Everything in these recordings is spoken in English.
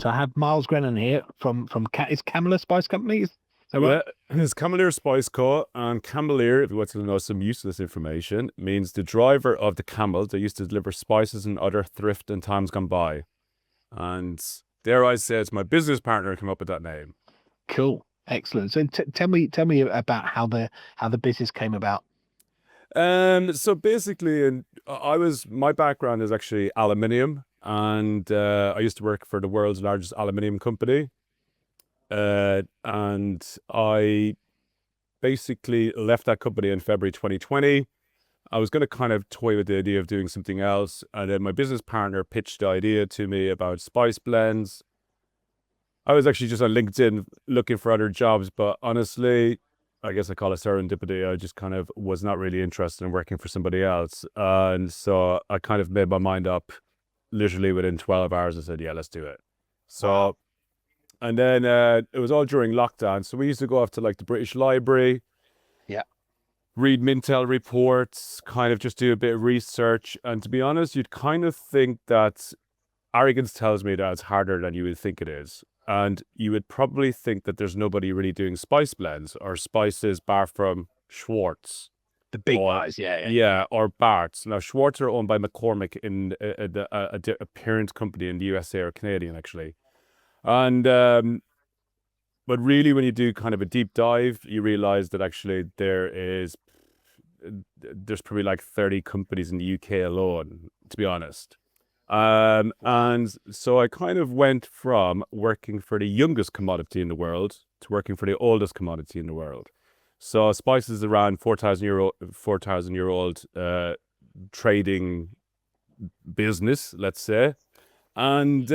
So I have Myles Grennan here from is Camelēr Spice Company. Is that right? Yeah, it's Camelēr Spice Co. And Camelēr, if you want to know some useless information, means the driver of the camel that used to deliver spices and other thrift in times gone by. And dare I say, it's my business partner who came up with that name. Cool, excellent. So tell me about how the business came about. So basically, my background is actually aluminium, and I used to work for the world's largest aluminium company. And I basically left that company in February 2020. I was going to kind of toy with the idea of doing something else. And then my business partner pitched the idea to me about spice blends. I was actually just on LinkedIn looking for other jobs, but honestly, I guess I call it serendipity. I just kind of was not really interested in working for somebody else. And so I kind of made my mind up literally within 12 hours and said, yeah, let's do it. So, Wow. And then it was all during lockdown. So we used to go off to like the British Library, read Mintel reports, kind of just do a bit of research. And to be honest, you'd kind of think that arrogance tells me that it's harder than you would think it is. And you would probably think that there's nobody really doing spice blends or spices bar from Schwartz. The big guys, yeah. Yeah, or Bart's. Now, Schwartz are owned by McCormick in a parent company in the USA or Canadian, actually. And but really, when you do kind of a deep dive, you realize that actually there's probably like 30 companies in the UK alone, to be honest. And so I kind of went from working for the youngest commodity in the world to working for the oldest commodity in the world. So spice is around 4,000-year-old trading business, let's say. And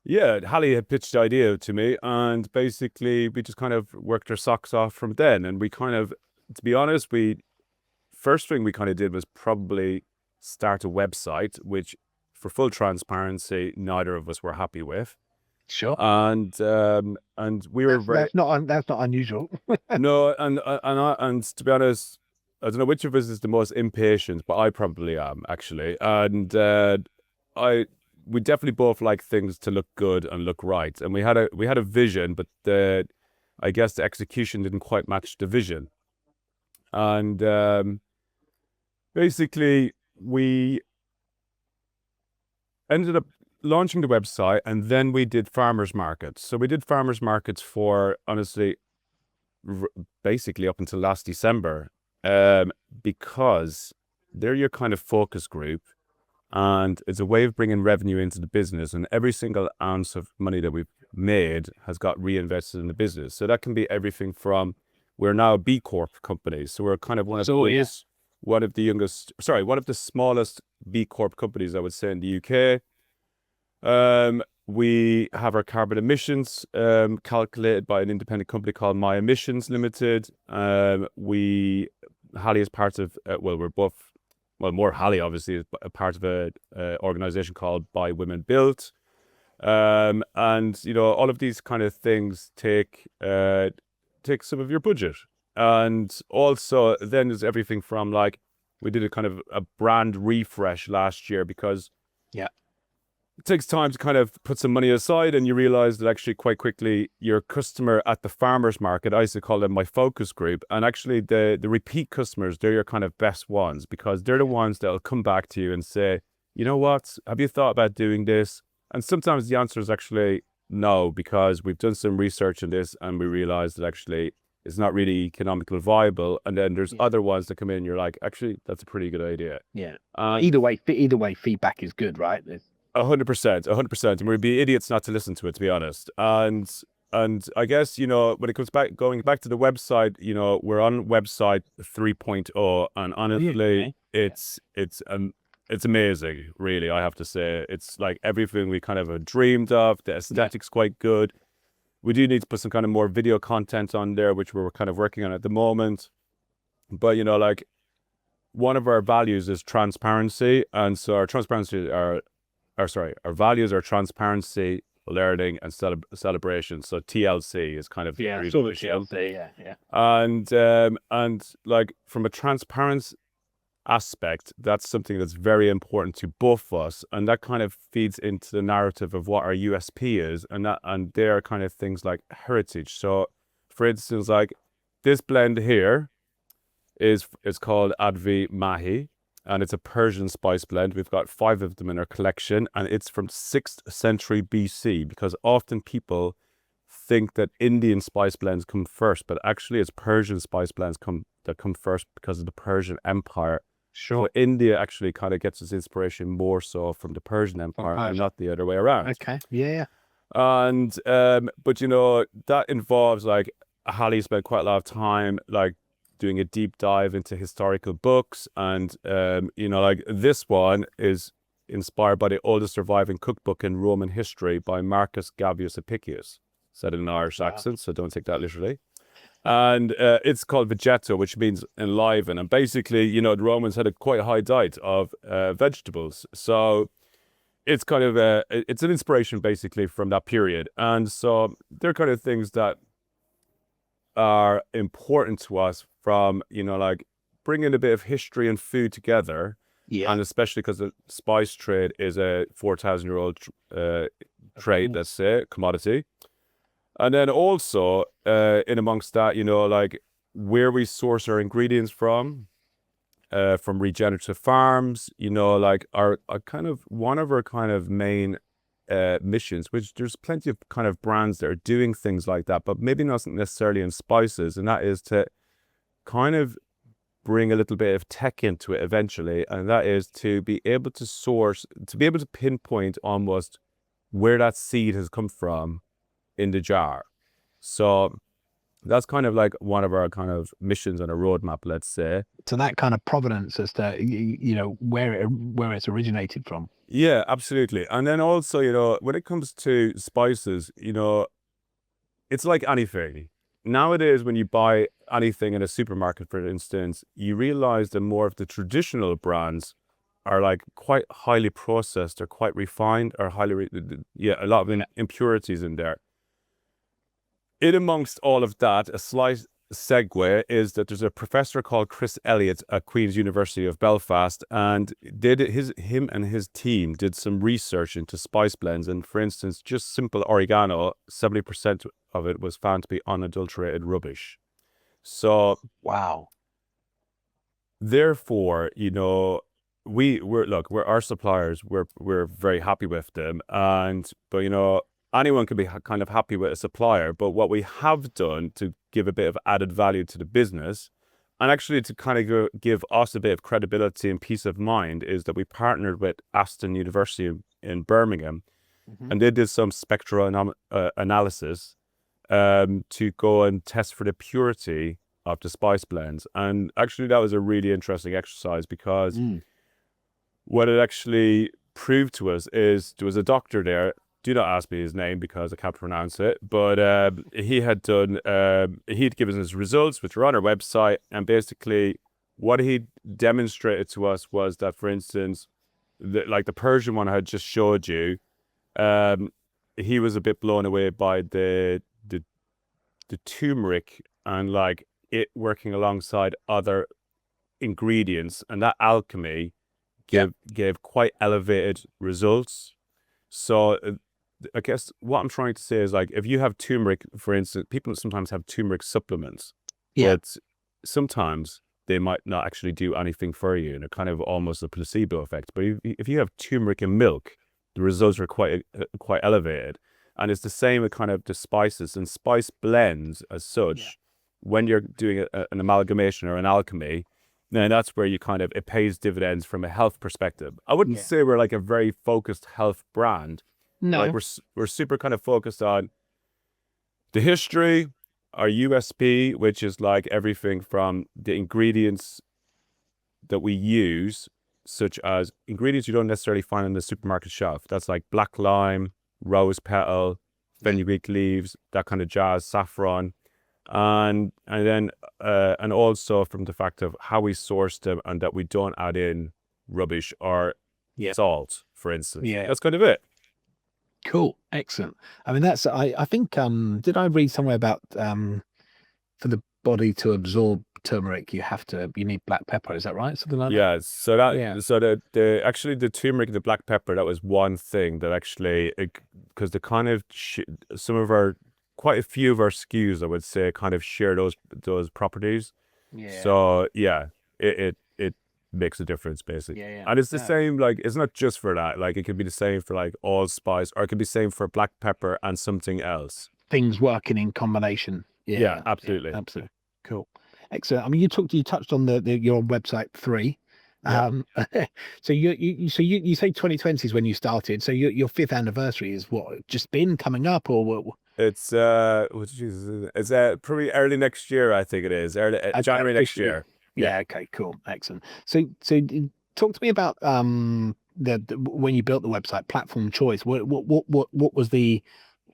yeah, Hallie had pitched the idea to me, and basically we just kind of worked our socks off from then. And we kind of, to be honest, first thing we kind of did was probably start a website, which for full transparency, neither of us were happy with. Sure. And we were that's not unusual. No, and to be honest, I don't know which of us is the most impatient, but I probably am actually. And we definitely both like things to look good and look right. And we had a vision, but I guess the execution didn't quite match the vision. And basically we ended up launching the website, and then we did farmers markets. So we did farmers markets for, honestly, basically up until last December, because they're your kind of focus group, and it's a way of bringing revenue into the business, and every single ounce of money that we've made has got reinvested in the business. So that can be everything from, we're now a B Corp company, so we're kind of one of the smallest B Corp companies, I would say, in the UK. We have our carbon emissions calculated by an independent company called My Emissions Limited. Hallie is part of, more Hallie obviously is a part of a organization called By Women Built. And all of these kind of things take some of your budget. And also then there's everything from, like, we did a kind of a brand refresh last year, because it takes time to kind of put some money aside, and you realize that actually quite quickly your customer at the farmers market, I used to call them my focus group, and actually the repeat customers, they're your kind of best ones, because they're the ones that'll come back to you and say, you know what, have you thought about doing this? And sometimes the answer is actually no, because we've done some research on this and we realize that actually it's not really economically viable. And then there's other ones that come in, you're like, actually, that's a pretty good idea. Yeah. Either way, feedback is good, right? 100%. And we'd be idiots not to listen to it, to be honest. And I guess, when it comes going back to the website, we're on website 3.0, and honestly, it's amazing, really, I have to say. It's like everything we kind of dreamed of. The aesthetic's quite good. We do need to put some kind of more video content on there, which we're kind of working on at the moment. But, like, one of our values is transparency. And so our values are transparency, learning, and celebration. So TLC is kind of TLC, yeah. And like, from a transparency aspect, that's something that's very important to both of us, and that kind of feeds into the narrative of what our USP is, and there are kind of things like heritage. So, for instance, like this blend here is called Advi Mahi, and it's a Persian spice blend. We've got 5 of them in our collection, and it's from 6th century BC, because often people think that Indian spice blends come first, but actually it's Persian spice blends that come first because of the Persian Empire. Sure. So India actually kind of gets its inspiration more so from the Persian Empire and not the other way around. Okay. Yeah. And but you know, that involves like Hallie spent quite a lot of time like doing a deep dive into historical books, and you know, like this one is inspired by the oldest surviving cookbook in Roman history by Marcus Gavius Apicius, said in an Irish accent, so don't take that literally. And it's called vegeto, which means enliven. And basically, you know, the Romans had a quite high diet of vegetables. So it's kind of it's an inspiration basically from that period. And so they're kind of things that are important to us from, you know, like bringing a bit of history and food together. Yeah. And especially because the spice trade is a 4,000-year-old trade, let's say, commodity. And then also, in amongst that, you know, like where we source our ingredients from regenerative farms, you know, like our kind of one of our kind of main missions, which there's plenty of kind of brands that are doing things like that, but maybe not necessarily in spices, and that is to kind of bring a little bit of tech into it eventually, and that is to be able to source, to be able to pinpoint almost where that seed has come from in the jar. So that's kind of like one of our kind of missions on a roadmap, let's say. So that kind of provenance as to, you know, where it's originated from. Yeah, absolutely. And then also, you know, when it comes to spices, you know, it's like anything. Nowadays, when you buy anything in a supermarket, for instance, you realize that more of the traditional brands are like quite highly processed or quite refined, or a lot of impurities in there. In amongst all of that, a slight segue is that there's a professor called Chris Elliott at Queen's University of Belfast, and him and his team did some research into spice blends. And for instance, just simple oregano, 70% of it was found to be unadulterated rubbish. So wow. Therefore, you know, we're our suppliers. We're very happy with them, but you know, anyone can be kind of happy with a supplier, but what we have done to give a bit of added value to the business, and actually to kind of give us a bit of credibility and peace of mind, is that we partnered with Aston University in Birmingham, and they did some spectral analysis to go and test for the purity of the spice blends. And actually that was a really interesting exercise, because what it actually proved to us is there was a doctor there. Do not ask me his name because I can't pronounce it. But he had done, he'd given us results, which are on our website. And basically what he demonstrated to us was that, for instance, like the Persian one I had just showed you, he was a bit blown away by the turmeric and like it working alongside other ingredients. And that alchemy gave quite elevated results. So I guess what I'm trying to say is, like, if you have turmeric, for instance, people sometimes have turmeric supplements, but sometimes they might not actually do anything for you, and it kind of almost a placebo effect. But if you have turmeric in milk, the results are quite elevated. And it's the same with kind of the spices and spice blends as such. When you're doing an amalgamation or an alchemy, then that's where it pays dividends from a health perspective. I wouldn't say we're like a very focused health brand. No, like we're super kind of focused on the history, our USP, which is like everything from the ingredients that we use, such as ingredients you don't necessarily find on the supermarket shelf. That's like black lime, rose petal, fenugreek leaves, that kind of jazz, saffron, and then and also from the fact of how we source them, and that we don't add in rubbish or salt, for instance. That's kind of it. Cool. Excellent. I mean, I think, did I read somewhere about, for the body to absorb turmeric, you need black pepper. Is that right? Something like that? Yeah, so that Yeah. so the actually the turmeric and the black pepper, that was one thing that actually, because the kind of some of our, quite a few of our SKUs, I would say, kind of share those properties. Yeah. So yeah, it makes a difference basically. Yeah. And it's the Yeah. same, like it's not just for that. Like it could be the same for like allspice, or it could be the same for black pepper and something else. Things working in combination. Yeah, Yeah. absolutely. Absolutely. Cool. Excellent. I mean, you touched on you're on website 3. Yeah. So you say 2020 is when you started. So your 5th anniversary is what, just been coming up, or what? It's Jesus, it's probably early next year, I think it is. Early January next Officially. year. Yeah. Okay. Cool. Excellent. So talk to me about the when you built the website, platform choice. What was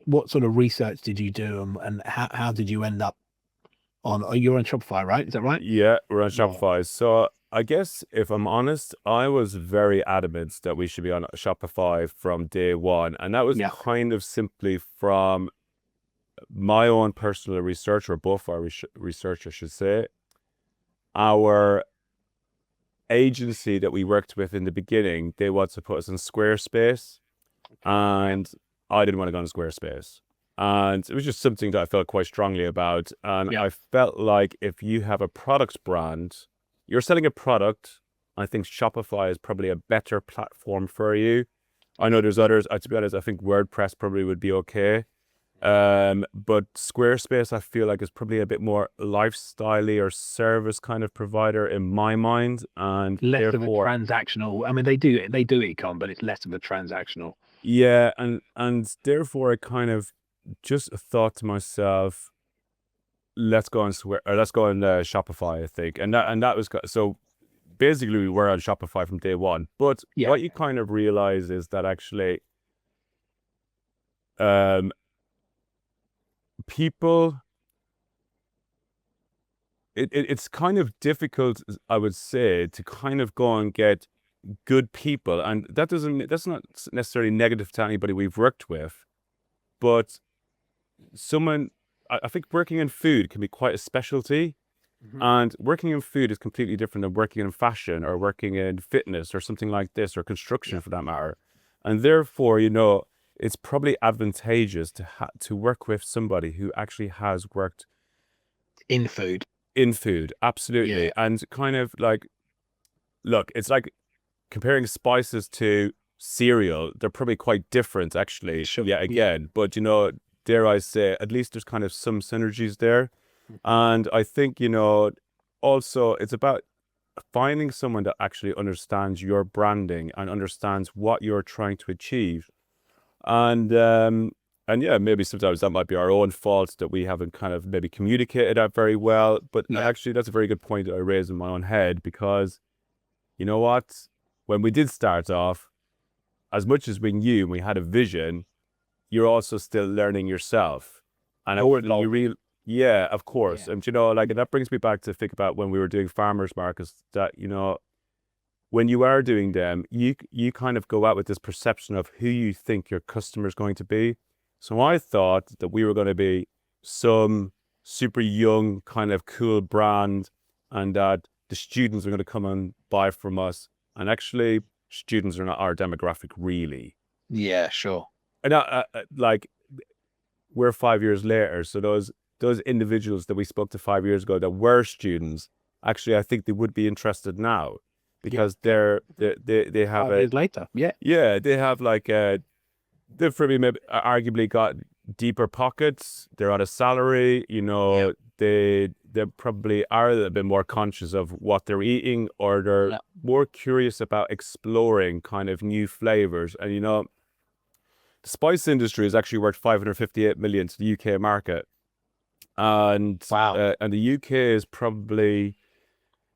what sort of research did you do, and how did you end up on? You're on Shopify, right? Is that right? Yeah, we're on Yeah. Shopify. So I guess if I'm honest, I was very adamant that we should be on Shopify from day one. And that was Yeah. kind of simply from my own personal research, or both our research, I should say. Our agency that we worked with in the beginning, they wanted to put us in Squarespace, and I didn't want to go on Squarespace. And it was just something that I felt quite strongly about. And Yeah. I felt like if you have a product brand, you're selling a product, I think Shopify is probably a better platform for you. I know there's others. To be honest, I think WordPress probably would be okay. But Squarespace, I feel like, is probably a bit more lifestyle-y or service kind of provider in my mind. And Less of a therefore, transactional. I mean, they do ecom, but it's less of a transactional. yeah, and therefore I kind of just thought to myself, let's go on Shopify, I think. And that was so basically we were on Shopify from day one. But Yeah. what you kind of realize is that actually people, it's kind of difficult, I would say, to kind of go and get good people. And that's not necessarily negative to anybody we've worked with, but I think working in food can be quite a specialty. And working in food is completely different than working in fashion or working in fitness or something like this, or construction for that matter. And therefore, it's probably advantageous to work with somebody who actually has worked In food. in food. Absolutely. Yeah. And kind of like, look, it's like comparing spices to cereal. They're probably quite different, actually. Sure. Yeah, again. But, dare I say, at least there's kind of some synergies there. And I think, also it's about finding someone that actually understands your branding and understands what you're trying to achieve. And yeah, maybe sometimes that might be our own fault that we haven't kind of maybe communicated that very well. But actually, that's a very good point that I raised in my own head, because you know what? When we did start off, as much as we knew and we had a vision, you're also still learning yourself. And yeah, of course. Yeah. And that brings me back to think about when we were doing farmers markets, that when you are doing them, you kind of go out with this perception of who you think your customer is going to be. So I thought that we were going to be some super young kind of cool brand, and that the students are going to come and buy from us. And actually, students are not our demographic, really. Yeah, sure. And like, we're 5 years later, so those individuals that we spoke to 5 years ago that were students, actually, I think they would be interested now, because they have 5 years later. yeah, they have like they've probably maybe arguably got deeper pockets. They're on a salary, they probably are a little bit more conscious of what they're eating, or they're more curious about exploring kind of new flavors. And the spice industry is actually worth 558 million to the UK market. And Wow. And the UK is probably,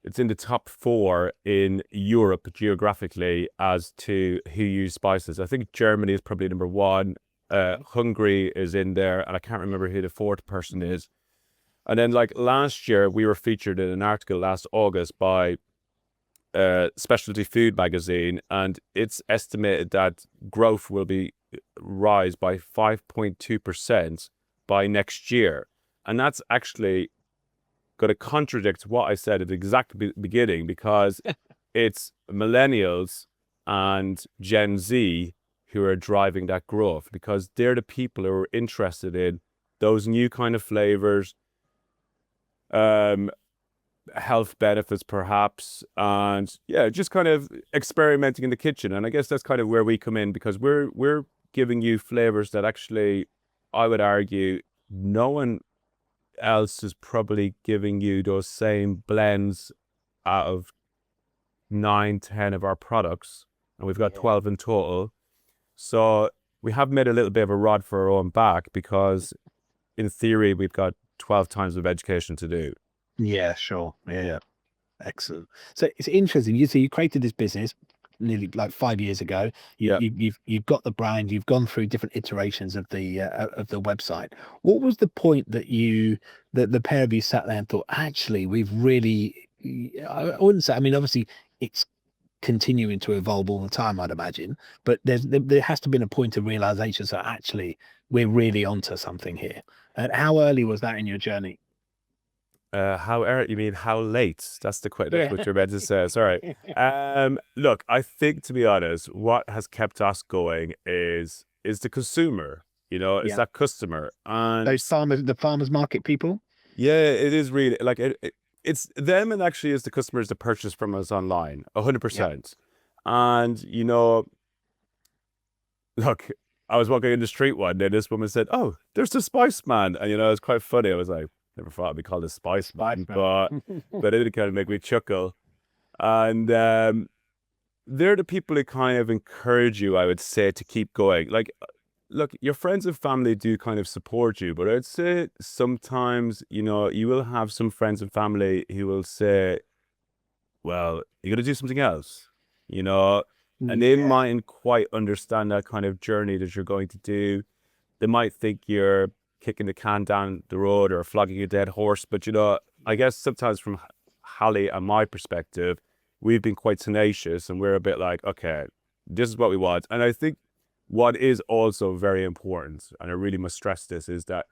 it's in the top 4 in Europe geographically as to who use spices. I think Germany is probably number 1. Hungary is in there, and I can't remember who the 4th person is. And then, like, last year, we were featured in an article last August by Specialty Food magazine, and it's estimated that growth will rise by 5.2% by next year. And that's actually going to contradict what I said at the exact beginning, because it's millennials and Gen Z who are driving that growth, because they're the people who are interested in those new kind of flavors, health benefits perhaps, and yeah, just kind of experimenting in the kitchen. And I guess that's kind of where we come in, because we're giving you flavors that actually, I would argue, no one else is probably giving you those same blends out of 9-10 of our products, and we've got 12 in total. So we have made a little bit of a rod for our own back, because in theory we've got 12 times of education to do. Yeah, sure. Yeah. Excellent. So it's interesting. You created this business nearly like 5 years ago. You've got the brand. You've gone through different iterations of the website. What was the point that the pair of you sat there and thought, actually, we've really? I wouldn't say. I mean, obviously, it's continuing to evolve all the time, I'd imagine. But there has to have been a point of realization. So actually, we're really onto something here. And how early was that in your journey? How early? You mean how late? That's what you're meant to say. Sorry. Look, I think, to be honest, what has kept us going is the consumer. It's that customer, and Those the farmers market people. Yeah, it is really like it's them, and actually is the customers that purchase from us online, 100%. And look, I was walking in the street one day, this woman said, "Oh, there's the Spice Man," and it was quite funny. I was like, never thought I'd be called a Spice Man, but it did kind of make me chuckle. And they're the people who kind of encourage you, I would say, to keep going. Like, look, your friends and family do kind of support you, but I'd say sometimes, you will have some friends and family who will say, well, you got to do something else, and they mightn't quite understand that kind of journey that you're going to do. They might think you're kicking the can down the road or flogging a dead horse. But, I guess sometimes from Hallie and my perspective, we've been quite tenacious, and we're a bit like, okay, this is what we want. And I think what is also very important, and I really must stress this, is that,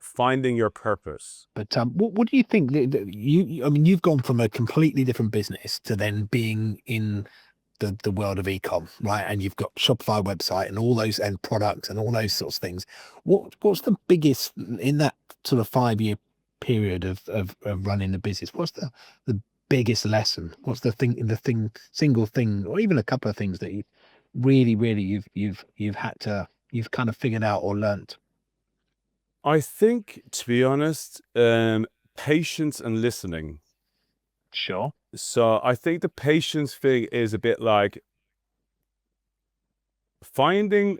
finding your purpose. But what do you think that you've gone from a completely different business to then being in the world of ecom, right? And you've got Shopify website and all those end products and all those sorts of things. What's the biggest in that sort of 5-year period of running the business? What's the biggest lesson? What's single thing, or even a couple of things that you really you've kind of figured out or learnt? I think, to be honest, patience and listening. Sure. So I think the patience thing is a bit like finding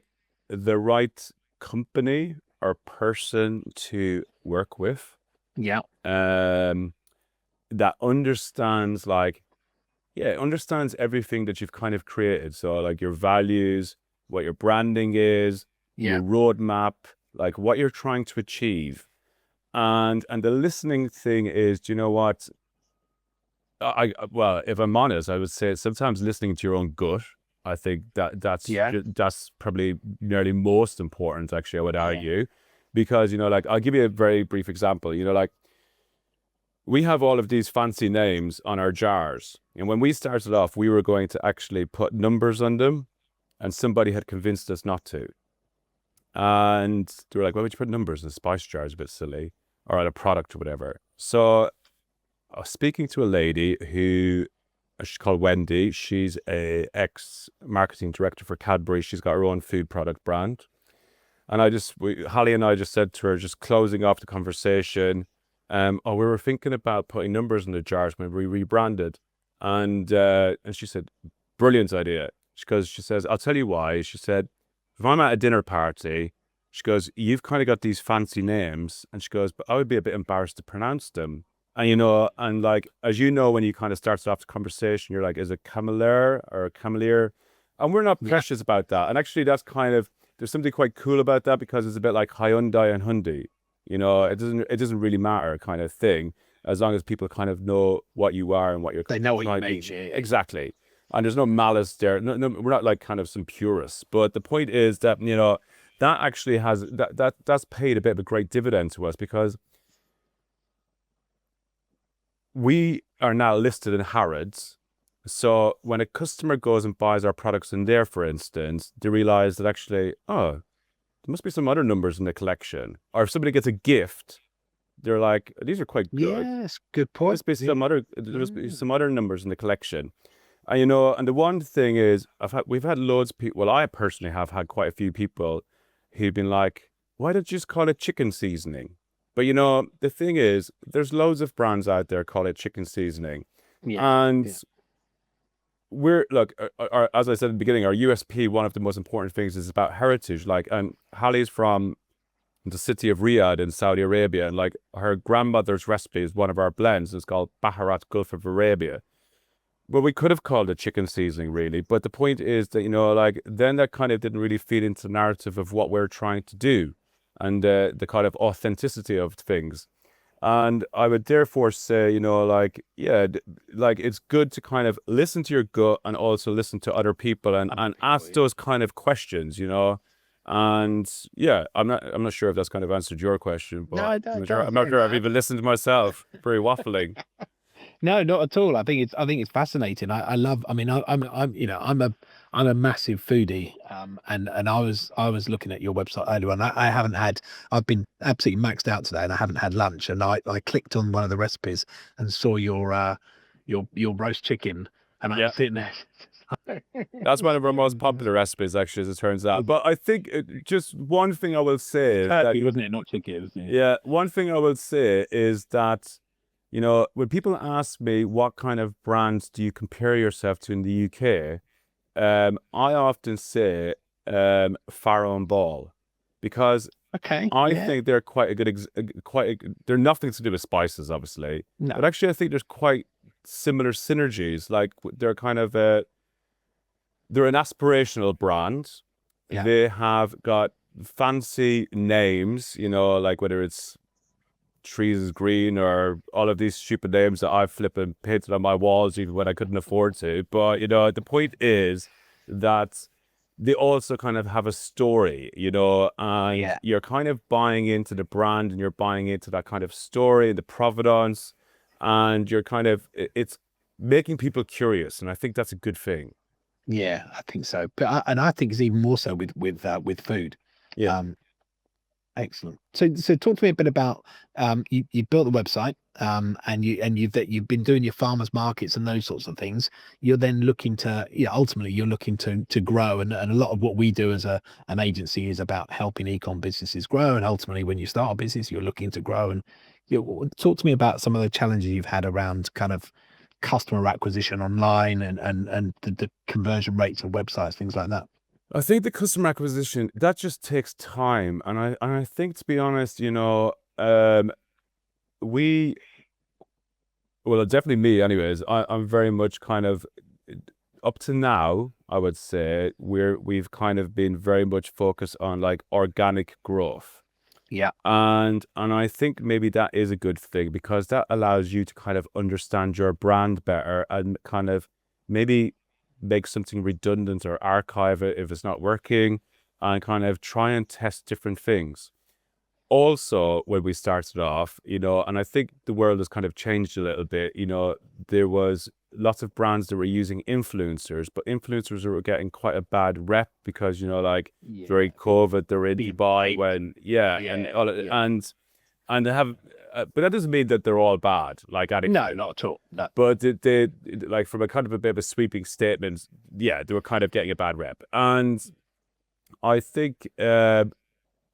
the right company or person to work with. Yeah. That understands understands everything that you've kind of created. So like your values, what your branding is, your roadmap, like what you're trying to achieve. And the listening thing is, do you know what? Well, if I'm honest, I would say sometimes listening to your own gut. I think that's probably nearly most important, actually, I would argue, because, like, I'll give you a very brief example. Like, we have all of these fancy names on our jars. And when we started off, we were going to actually put numbers on them, and somebody had convinced us not to. And they were like, why would you put numbers in a spice jar? It's a bit silly, or on a product or whatever. So I was speaking to a lady who, she's called Wendy. She's a ex-marketing director for Cadbury. She's got her own food product brand. And Hallie and I just said to her, just closing off the conversation, we were thinking about putting numbers in the jars when we rebranded. And she said, brilliant idea. Because she says, I'll tell you why. She said, if I'm at a dinner party, she goes, you've kind of got these fancy names. And she goes, but I would be a bit embarrassed to pronounce them. And, and like, as you know, when you kind of start off the conversation, you're like, is it Camelēr or Camelēr? And we're not precious about that. And actually, that's kind of, there's something quite cool about that, because it's a bit like Hyundai and Hyundai. It doesn't really matter kind of thing, as long as people kind of know what you are and what you're. They know what you mean. Exactly. And there's no malice there. No, we're not like kind of some purists. But the point is that, that actually has, that's paid a bit of a great dividend to us, because we are now listed in Harrods. So when a customer goes and buys our products in there, for instance, they realize that actually, oh, there must be some other numbers in the collection. Or if somebody gets a gift, they're like, these are quite good. Yes, good There point. must be some other numbers in the collection. And and the one thing is, we've had loads of people. Well, I personally have had quite a few people who've been like, why don't you just call it chicken seasoning? But the thing is, there's loads of brands out there call it chicken seasoning. Yeah, And yeah. look, as I said in the beginning, our USP, one of the most important things is about heritage. And Hallie's from the city of Riyadh in Saudi Arabia, and like her grandmother's recipe is one of our blends. It's called Baharat Gulf of Arabia. Well, we could have called it chicken seasoning, really, but the point is that then that kind of didn't really feed into the narrative of what we're trying to do, and the kind of authenticity of things. And I would therefore say, it's good to kind of listen to your gut and also listen to other people and ask those kind of questions. And yeah, I'm not sure if that's kind of answered your question, but I'm not sure I've even listened to myself. Very waffling. No, not at all. I think it's fascinating. I love. I mean, I'm I'm a massive foodie. And I was looking at your website earlier on. I haven't had. I've been absolutely maxed out today, and I haven't had lunch. And I clicked on one of the recipes and saw your roast chicken, and I'm sitting there. That's one of our most popular recipes, actually, as it turns out. But I think just one thing I will say is turkey, wasn't it? Not chicken. Yeah, one thing I will say is that when people ask me what kind of brands do you compare yourself to in the UK, I often say Farrow Ball, because I think they're quite a good, they're nothing to do with spices, obviously. No. But actually, I think there's quite similar synergies. Like they're kind of they're an aspirational brand. Yeah. They have got fancy names, like whether it's Trees is Green or all of these stupid names that I've flipping painted on my walls even when I couldn't afford to. But the point is that they also kind of have a story, and you're kind of buying into the brand and you're buying into that kind of story, the provenance, and you're kind of, it's making people curious, and I think that's a good thing. Yeah, I think so. But I think it's even more so with food. Yeah. Excellent. So talk to me a bit about you built the website, and you've been doing your farmers markets and those sorts of things. You're then looking to ultimately you're looking to grow, and a lot of what we do as an agency is about helping ecom businesses grow, and ultimately when you start a business you're looking to grow. And talk to me about some of the challenges you've had around kind of customer acquisition online and the conversion rates of websites, things like that. I think the customer acquisition, that just takes time. And I think, to be honest, well, definitely me anyways, I'm very much kind of, up to now, I would say we've kind of been very much focused on like organic growth. Yeah. And I think maybe that is a good thing, because that allows you to kind of understand your brand better and kind of maybe make something redundant or archive it if it's not working, and kind of try and test different things. Also, when we started off, and I think the world has kind of changed a little bit, there was lots of brands that were using influencers, but influencers were getting quite a bad rep because, during COVID, they're in Dubai and they have, but that doesn't mean that they're all bad. Like, no, not at all. No. But they like, from a kind of a bit of a sweeping statement, they were kind of getting a bad rep. And I think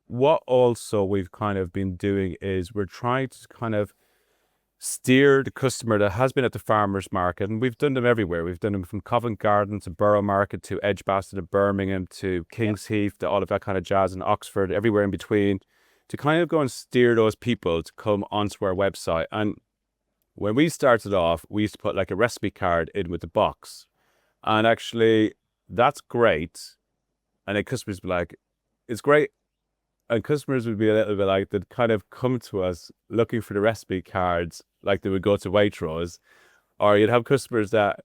what also we've kind of been doing is we're trying to kind of steer the customer that has been at the farmers market, and we've done them everywhere. We've done them from Covent Garden to Borough Market to Edgbaston and Birmingham to King's Heath to all of that kind of jazz in Oxford, everywhere in between, to kind of go and steer those people to come onto our website. And when we started off, we used to put like a recipe card in with the box, and actually that's great. And then customers would be like, it's great. And customers would be a little bit like, they'd kind of come to us looking for the recipe cards, like they would go to Waitrose. Or you'd have customers that,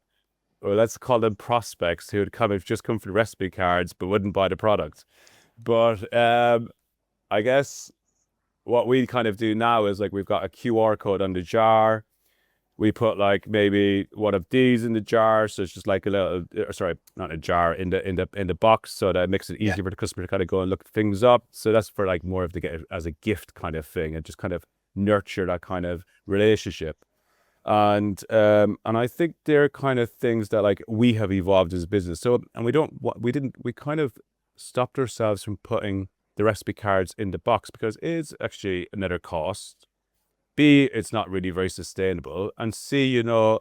or let's call them prospects, who would just come for the recipe cards, but wouldn't buy the product. But I guess what we kind of do now is, like, we've got a QR code on the jar. we put like maybe one of these in the jar, so it's just like a little, sorry, not a jar, in the box, so that it makes it easier for the customer to kind of go and look things up. So that's for like more of the get as a gift kind of thing, and just kind of nurture that kind of relationship. And I think they're kind of things that like we have evolved as a business. So, and we kind of stopped ourselves from putting the recipe cards in the box because it's actually another cost. B, it's not really very sustainable. And C, you know,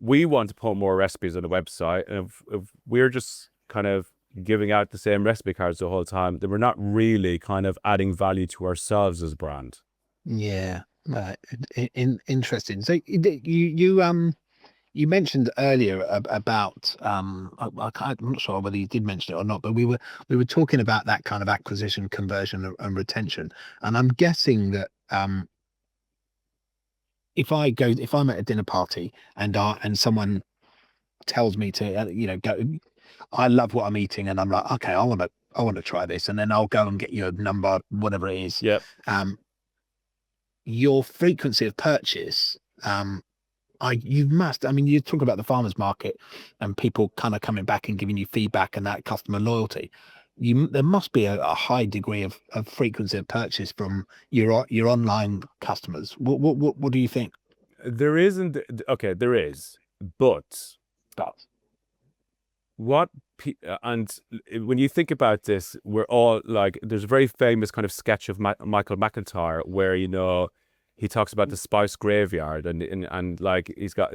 we want to put more recipes on the website. And if we're just kind of giving out the same recipe cards the whole time, then we're not really kind of adding value to ourselves as a brand. Yeah. Interesting. So you mentioned earlier about I'm not sure whether you did mention it or not, but we were talking about that kind of acquisition, conversion, and retention. And I'm guessing that if I'm at a dinner party and someone tells me to go, I love what I'm eating, and I'm like, okay, I want to try this, and then I'll go and get you a number, whatever it is. Yeah. Your frequency of purchase, you must, I mean, you talk about the farmers market and people kind of coming back and giving you feedback and that customer loyalty. There must be a high degree of frequency of purchase from your online customers. What do you think? There isn't, okay, there is, but what and when you think about this, we're all like, there's a very famous kind of sketch of Michael McIntyre where, you know, he talks about the spice graveyard and like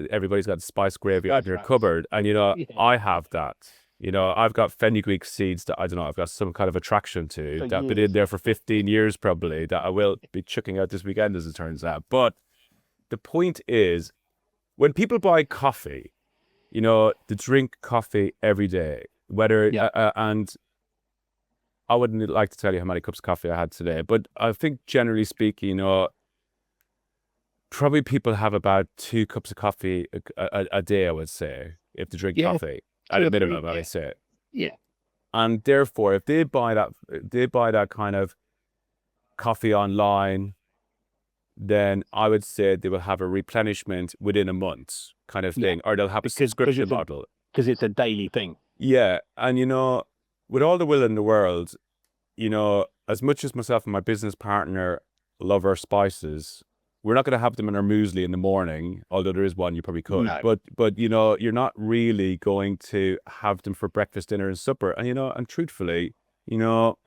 everybody's got the spice graveyard in their cupboard, and you know, I have that. You know, I've got fenugreek seeds that I don't know, I've got some kind of attraction to that been in there for 15 years probably, that I will be chucking out this weekend as it turns out. But the point is, when people buy coffee, you know, they drink coffee every day, whether, and I wouldn't like to tell you how many cups of coffee I had today, but I think generally speaking, you know, probably people have about 2 cups of coffee a day, I would say, if they drink coffee at a minimum, I would say. Yeah. And therefore, if they buy that kind of coffee online, then I would say they will have a replenishment within a month kind of thing, or they'll have a subscription model. Because it's a daily thing. Yeah. And, you know, with all the will in the world, you know, as much as myself and my business partner love our spices, we're not going to have them in our muesli in the morning, although there is one you probably could. No. But you know, you're not really going to have them for breakfast, dinner, and supper. And, you know, and truthfully, you know,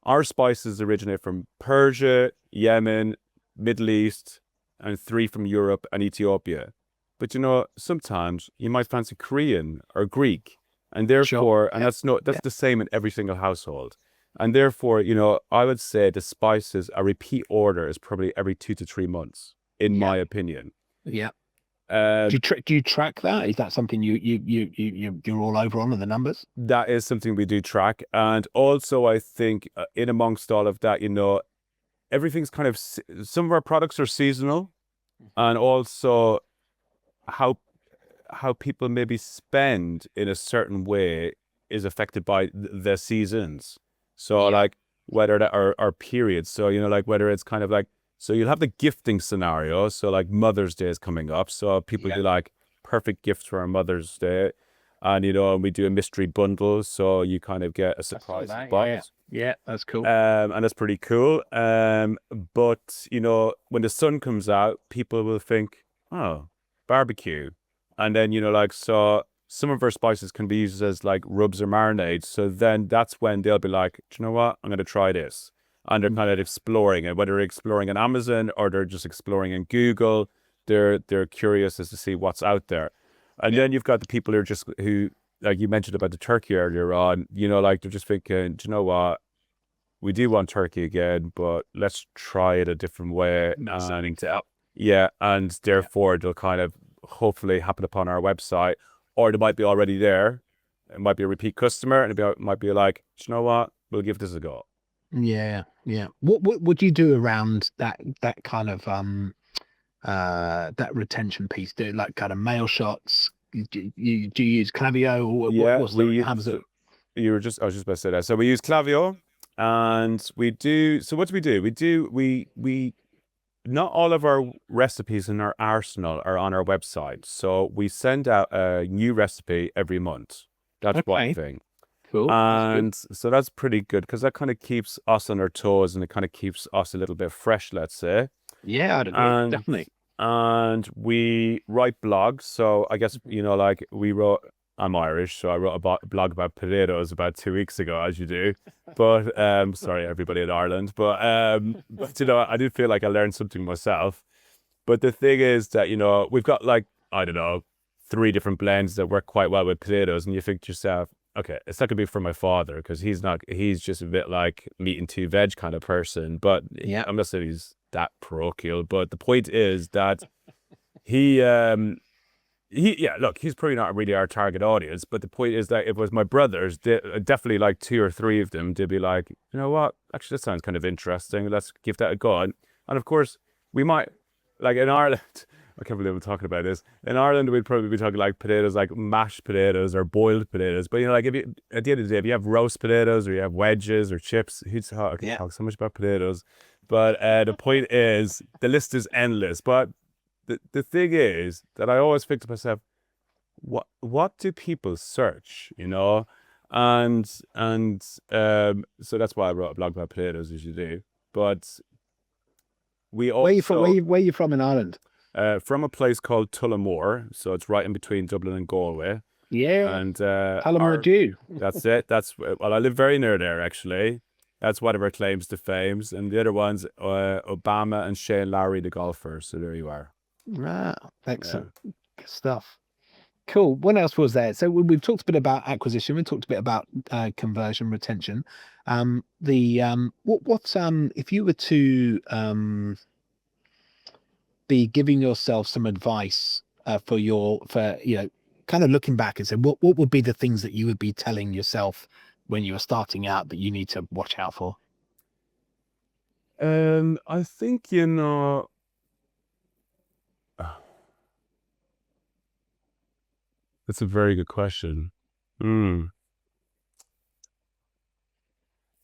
our spices originate from Persia, Yemen, Middle East, and 3 from Europe and Ethiopia. But, you know, sometimes you might fancy Korean or Greek, and therefore, and that's the same in every single household. And therefore, you know, I would say the spices, a repeat order is probably every 2 to 3 months, in my opinion. Yeah. Do you track that? Is that something you're all over on the numbers? That is something we do track. And also, I think in amongst all of that, you know, everything's kind of, some of our products are seasonal, and also how people maybe spend in a certain way is affected by the seasons. So like whether that are periods. So, you know, like whether it's kind of like, so you'll have the gifting scenario. So like Mother's Day is coming up. So people do like perfect gifts for our Mother's Day. And, you know, and we do a mystery bundle. So you kind of get a surprise box. Yeah, that's cool. And that's pretty cool. But, you know, when the sun comes out, people will think, oh, barbecue. And then, you know, like, so some of our spices can be used as like rubs or marinades. So then that's when they'll be like, do you know what? I'm going to try this. And they're kind of exploring, and whether they're exploring on Amazon or they're just exploring in Google, they're curious as to see what's out there. And then you've got the people who, like you mentioned about the turkey earlier on, you know, like they're just thinking, do you know what? We do want turkey again, but let's try it a different way. And therefore they'll kind of hopefully happen upon our website, or they might be already there. It might be a repeat customer, and it might be like, do you know what? We'll give this a go. Yeah. What would you do around that kind of that retention piece? Do like kind of mail shots? Do you use Klaviyo? Or I was just about to say that. So we use Klaviyo, and we do. So what do? We not all of our recipes in our arsenal are on our website. So we send out a new recipe every month. That's one Okay. thing. Cool. And so that's pretty good because that kind of keeps us on our toes and it kind of keeps us a little bit fresh, let's say. Yeah, I'd agree. And Definitely. and we write blogs. So I guess, like I'm Irish, so I wrote a blog about potatoes about 2 weeks ago, as you do. But sorry, everybody in Ireland. But I did feel like I learned something myself. But the thing is that, we've got I don't know, 3 different blends that work quite well with potatoes. And you think to yourself, okay, it's not going to be for my father because he's just a bit like meat and 2 veg kind of person. But Yeah. I'm not saying he's that parochial. But the point is that look, he's probably not really our target audience, but the point is that if it was my brothers, definitely like 2 or 3 of them, they'd be like, you know what, actually, that sounds kind of interesting. Let's give that a go. And of course, we might, like in Ireland, I can't believe I'm talking about this. In Ireland, we'd probably be talking like potatoes, like mashed potatoes or boiled potatoes. But, like at the end of the day, if you have roast potatoes or you have wedges or chips, I can talk so much about potatoes. But the point is, the list is endless. But the thing is that I always think to myself, what do people search, and so that's why I wrote a blog about potatoes, as you do. But we also Where you from in Ireland? From a place called Tullamore, so it's right in between Dublin and Galway. Yeah, And Tullamore Dew. that's it. I live very near there actually. That's one of our claims to fame. And the other one's Obama and Shane Lowry, the golfer. So there you are. Right, excellent. Good stuff. Cool. What else was there? So we've talked a bit about acquisition. We talked a bit about conversion, retention. If you were to be giving yourself some advice for kind of looking back and say, what would be the things that you would be telling yourself when you were starting out that you need to watch out for? I think that's a very good question. Okay,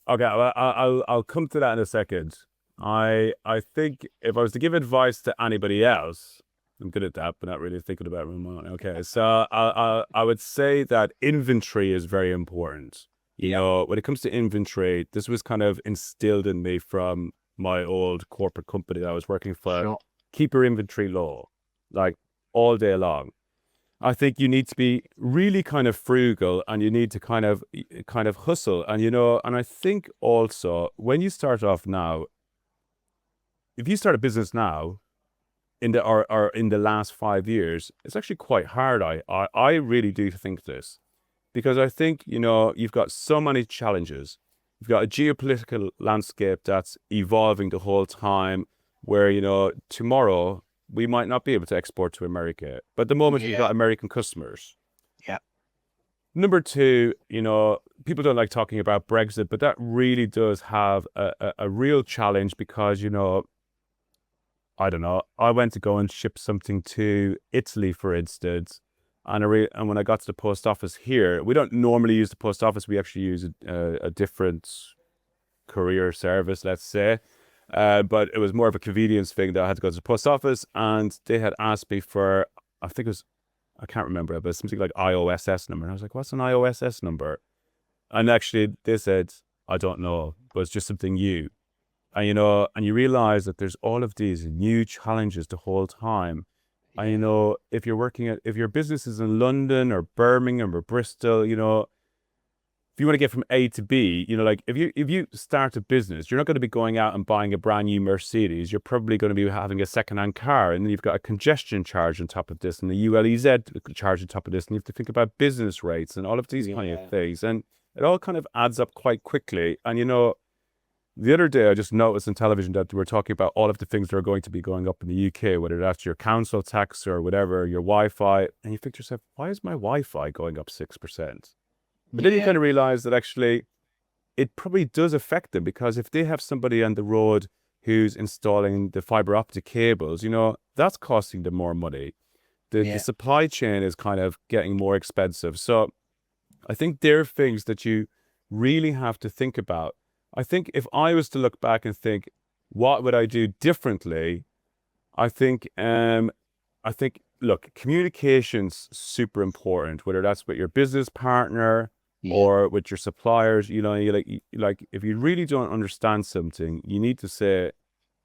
well, I'll come to that in a second. I think if I was to give advice to anybody else, I'm good at that, but not really thinking about my own. Okay, so I would say that inventory is very important. When it comes to inventory, this was kind of instilled in me from my old corporate company that I was working for. Sure. Keep your inventory low, like all day long. I think you need to be really kind of frugal and you need to kind of hustle. And, and I think also when you start off now, if you start a business now in the last 5 years, it's actually quite hard. I really do think this because I think, you've got so many challenges. You've got a geopolitical landscape that's evolving the whole time where, tomorrow we might not be able to export to America. But at the moment, we've got American customers. Yeah. Number 2, people don't like talking about Brexit, but that really does have a real challenge because, I don't know, I went to go and ship something to Italy, for instance, and when I got to the post office here, we don't normally use the post office. We actually use a different courier service, let's say. But it was more of a convenience thing that I had to go to the post office and they had asked me for, I can't remember, but something like IOSS number. And I was like, what's an IOSS number? And actually they said, I don't know, but it's just something new. And, and you realize that there's all of these new challenges the whole time. And, if your business is in London or Birmingham or Bristol, if you want to get from A to B, like if you start a business, you're not going to be going out and buying a brand new Mercedes. You're probably going to be having a secondhand car, and then you've got a congestion charge on top of this, and the ULEZ charge on top of this, and you have to think about business rates and all of these kind of things, and it all kind of adds up quite quickly. And the other day I just noticed on television that they were talking about all of the things that are going to be going up in the UK, whether that's your council tax or whatever, your Wi-Fi, and you think to yourself, why is my Wi-Fi going up 6%? But then you kind of realize that actually it probably does affect them because if they have somebody on the road who's installing the fiber optic cables, that's costing them more money. The supply chain is kind of getting more expensive. So I think there are things that you really have to think about. I think if I was to look back and think, what would I do differently? I think look, communication's super important, whether that's with your business partner or with your suppliers. You know, like if you really don't understand something, you need to say,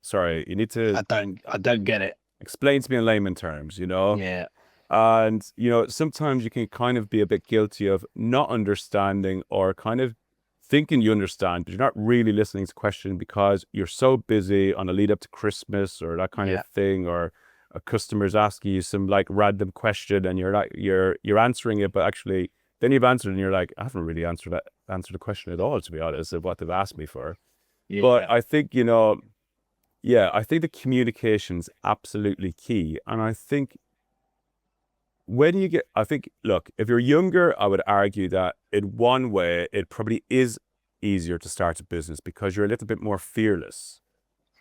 sorry, you need to I don't get it. explain to me in layman terms, you know? Yeah. And, you know, sometimes you can kind of be a bit guilty of not understanding or kind of thinking you understand, but you're not really listening to questions because you're so busy on a lead up to Christmas or that kind of thing, or a customer's asking you some like random question and you're like, you're answering it, but actually then you've answered and you're like, I haven't really answered the question at all, to be honest, of what they've asked me for. Yeah. But I think, you know, yeah, I think the communication's absolutely key. And I think look, if you're younger, I would argue that in one way, it probably is easier to start a business because you're a little bit more fearless.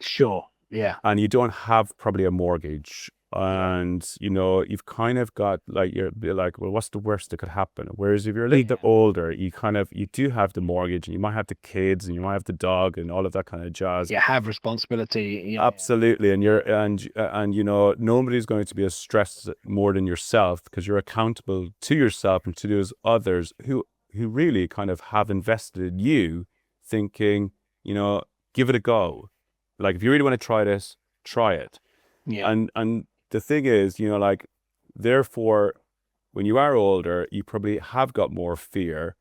Sure. Yeah. And you don't have probably a mortgage. And, you know, you've kind of got like, you're like, well, what's the worst that could happen? Whereas if you're a little bit older, you do have the mortgage and you might have the kids and you might have the dog and all of that kind of jazz. You have responsibility. Yeah. Absolutely. And you know, nobody's going to be as stressed more than yourself because you're accountable to yourself and to those others who really kind of have invested in you, thinking, you know, give it a go. Like, if you really want to try this, try it. Yeah. And the thing is, you know, like, therefore, when you are older, you probably have got more fear,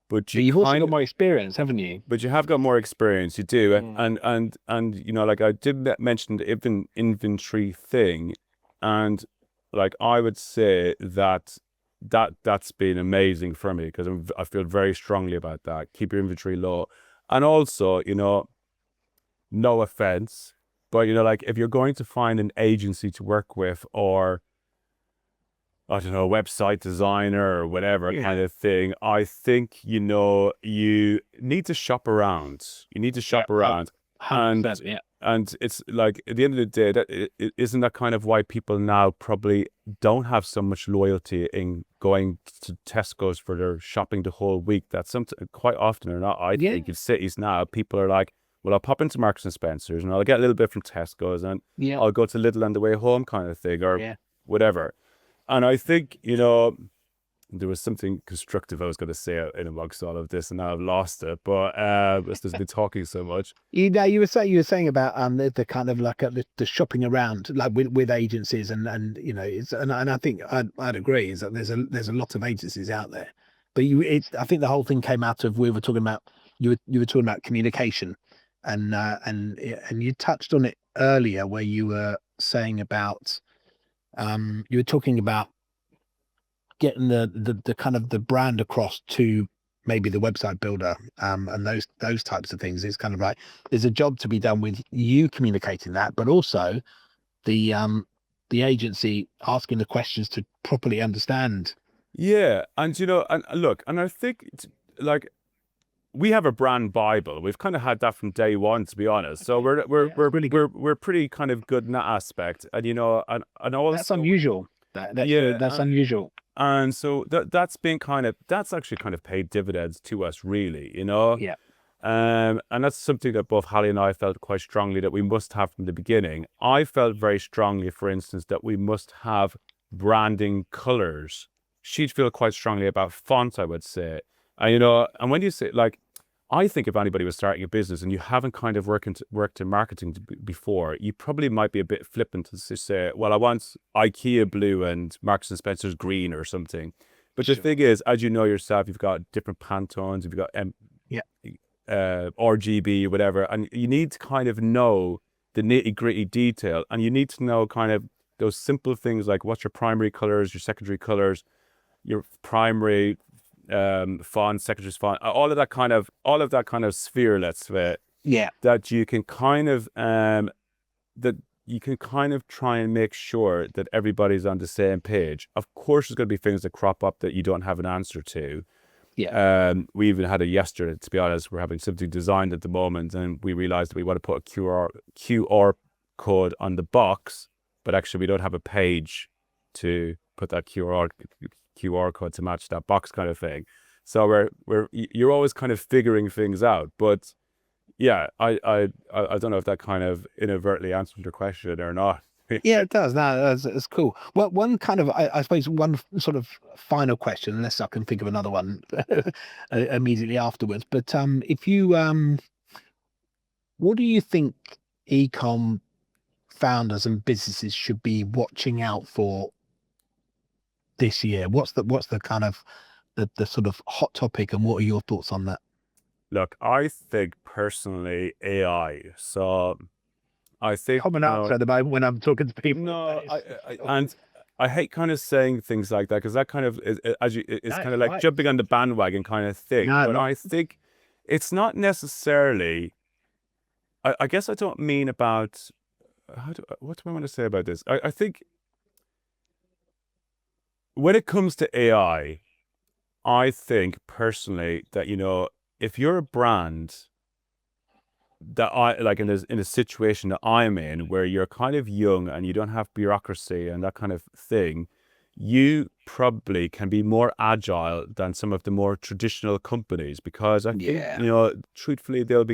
but you've also got more experience, haven't you? But you have got more experience, you do. And you know, like, I did mention the inventory thing, and like, I would say that's been amazing for me because I feel very strongly about that. Keep your inventory low. And also, you know, no offense, but, you know, like, if you're going to find an agency to work with, or I don't know, a website designer or whatever kind of thing, I think, you know, you need to shop around. You need to shop around. 100%, and it's like, at the end of the day, isn't that kind of why people now probably don't have so much loyalty in going to Tesco's for their shopping the whole week? That's quite often or not, I think in cities now, people are like, well, I'll pop into Marks and Spencer's and I'll get a little bit from Tesco's and I'll go to Lidl on the way home, kind of thing, or whatever. And I think, you know, there was something constructive I was going to say in amongst all of this, and now I've lost it. But it's just been talking so much. You know, you were saying about the kind of like the shopping around, like with agencies, and you know, and I think I'd agree is that there's a lot of agencies out there, but I think the whole thing came out of, we were talking about, you were talking about communication, and you touched on it earlier where you were saying about you were talking about getting the kind of the brand across to maybe the website builder, and those types of things. It's kind of like there's a job to be done with you communicating that, but also the agency asking the questions to properly understand. Yeah, and you know, and look, and I think like, we have a brand Bible. We've kind of had that from day one, to be honest. So we're pretty kind of good in that aspect, and you know, and also that's unusual. That's unusual. And so that's actually kind of paid dividends to us, really, you know. Yeah. And that's something that both Hallie and I felt quite strongly that we must have from the beginning. I felt very strongly, for instance, that we must have branding colors. She'd feel quite strongly about font, I would say. And you know, and when you say, like, I think if anybody was starting a business and you haven't kind of worked in marketing before, you probably might be a bit flippant to say, well, I want IKEA blue and Marks and Spencer's green or something. But the thing is, as you know yourself, you've got different Pantones, you've got RGB, whatever, and you need to kind of know the nitty gritty detail, and you need to know kind of those simple things like what's your primary colors, your secondary colors, your primary font, secondary font, all of that kind of sphere, let's say, that you can kind of try and make sure that everybody's on the same page. Of course, there's going to be things that crop up that you don't have an answer to. We even had it yesterday, to be honest. We're having something designed at the moment, and we realized that we want to put a QR code on the box, but actually we don't have a page to put that QR code to match that box, kind of thing. So you're always kind of figuring things out, but yeah, I don't know if that kind of inadvertently answered your question or not. Yeah, it does. No, that's cool. Well, one kind of, I suppose, one sort of final question, unless I can think of another one immediately afterwards. But if you, what do you think ecom founders and businesses should be watching out for this year? What's the kind of the sort of hot topic, and what are your thoughts on that? Look, I think personally AI. So I think, Common answer at the moment when I'm talking to people. no, That is- and I hate kind of saying things like that because that kind of is, as you, it's No, kind it's of like right. jumping on the bandwagon kind of thing. No, But not I think it's not necessarily. I guess I don't mean about what do I want to say about this? I think when it comes to AI, I think personally that if you're a brand that I like in a situation that I'm in where you're kind of young and you don't have bureaucracy and that kind of thing, you probably can be more agile than some of the more traditional companies because I think, yeah. truthfully, they'll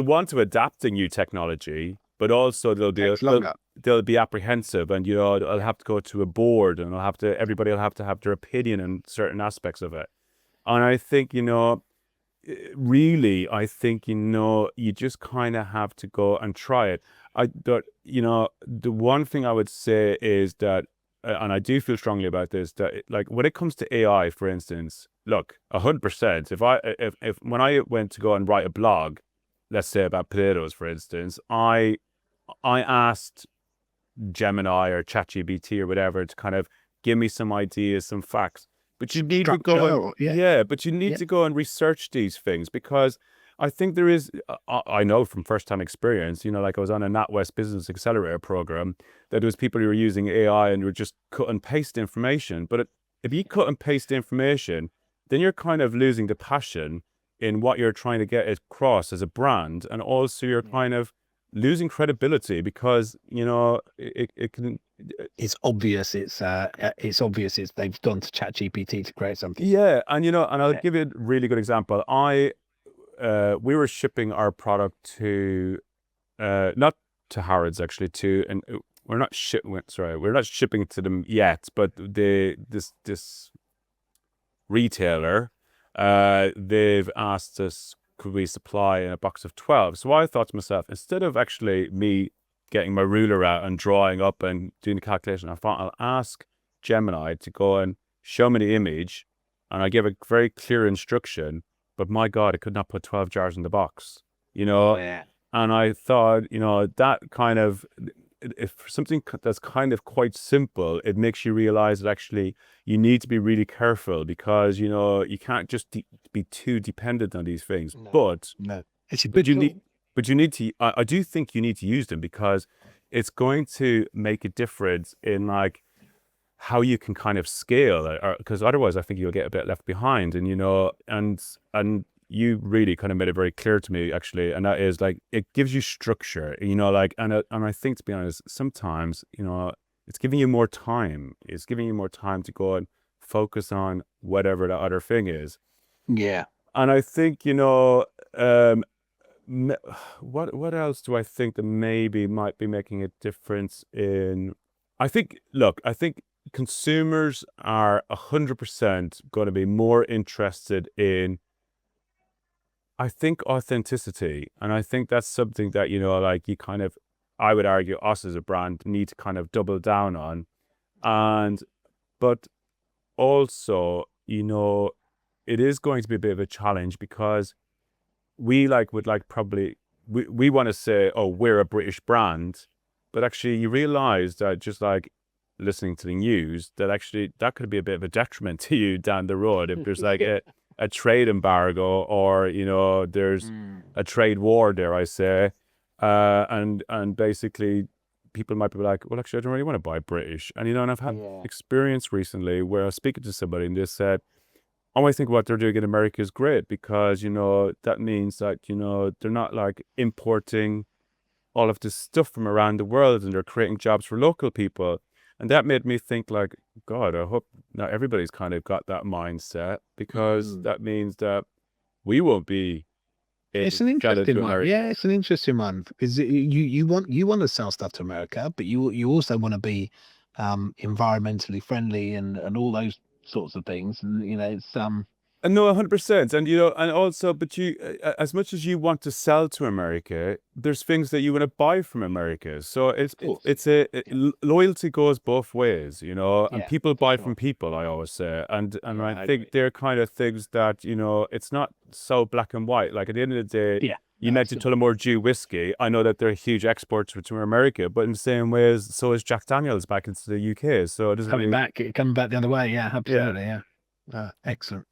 want to adapt to new technology, but also Takes longer. they'll be apprehensive and they'll have to go to a board and everybody will have to have their opinion on certain aspects of it. And I think, really, I think, you just kind of have to go and try it. But, the one thing I would say is that, and I do feel strongly about this, that like when it comes to AI, for instance, look, 100%, if when I went to go and write a blog, let's say about potatoes, for instance, I asked Gemini or ChatGPT or whatever to kind of give me some ideas, some facts. But you need to go and Yeah. but you need to go and research these things because I think there is. I know from first-hand experience. Like I was on a NatWest Business Accelerator program that there was people who were using AI and were just cut and paste information. But if you cut and paste information, then you're kind of losing the passion in what you're trying to get across as a brand, and also you're kind of losing credibility because it can. It's obvious. It's obvious. They've gone to ChatGPT to create something. Yeah, and I'll give you a really good example. We were shipping our product to not to Harrods actually and we're not shipping to them yet, but this retailer they've asked us could we supply a box of 12. So I thought to myself, instead of actually me getting my ruler out and drawing up and doing the calculation, I thought I'll ask Gemini to go and show me the image, and I gave a very clear instruction, but my God, it could not put 12 jars in the box, Yeah. and I thought, that kind of, if something that's kind of quite simple, it makes you realize that actually you need to be really careful because, you can't just be too dependent on these things. No. But No. It's a but good you tool. need, but you need to. I do think you need to use them because it's going to make a difference in like how you can kind of scale, because otherwise, I think you'll get a bit left behind. And and you really kind of made it very clear to me actually, and that is like it gives you structure. Like and I think to be honest, sometimes it's giving you more time. It's giving you more time to go and focus on whatever the other thing is. Yeah. And I think what else do I think that maybe might be making a difference in? I think consumers are 100% going to be more interested in, I think, authenticity, and I think that's something that like you kind of, I would argue, us as a brand need to kind of double down on, and but also it is going to be a bit of a challenge because we would probably we want to say, oh, we're a British brand, but actually you realize that just like listening to the news, that actually that could be a bit of a detriment to you down the road if there's like a trade embargo or there's a trade war, dare I say, and basically people might be like, well, actually I don't really want to buy British, and and I've had experience recently where I was speaking to somebody and they said, oh, I think what they're doing in America is great because, that means that, they're not like importing all of this stuff from around the world and they're creating jobs for local people. And that made me think like, God, I hope not everybody's kind of got that mindset because that means that we won't be It's an interesting one. Yeah, it's an interesting one because you want to sell stuff to America, but you also want to be environmentally friendly and all those sorts of things. And it's And no, 100%. And and also, but as much as you want to sell to America, there's things that you want to buy from America. So loyalty goes both ways, and people buy from people, I always say. And I think they're kind of things that, it's not so black and white. Like at the end of the day, you mentioned Tullamore Dew whiskey. I know that they're huge exports to America, but in the same way so is Jack Daniels back into the UK. So it doesn't coming back the other way. Yeah, absolutely. Yeah. Excellent.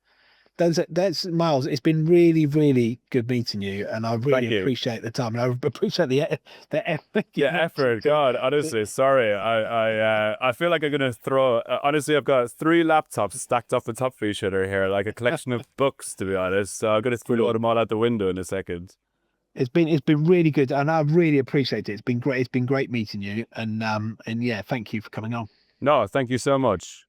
That's Myles. It's been really, really good meeting you, and I really appreciate the time, and I appreciate the effort. Effort. God, honestly, sorry. I feel like I'm gonna throw. Honestly, I've got 3 laptops stacked up on top of each other here, like a collection of books, to be honest. So I'm gonna throw them all out the window in a second. It's been really good, and I really appreciate it. It's been great. It's been great meeting you, and yeah, thank you for coming on. No, thank you so much.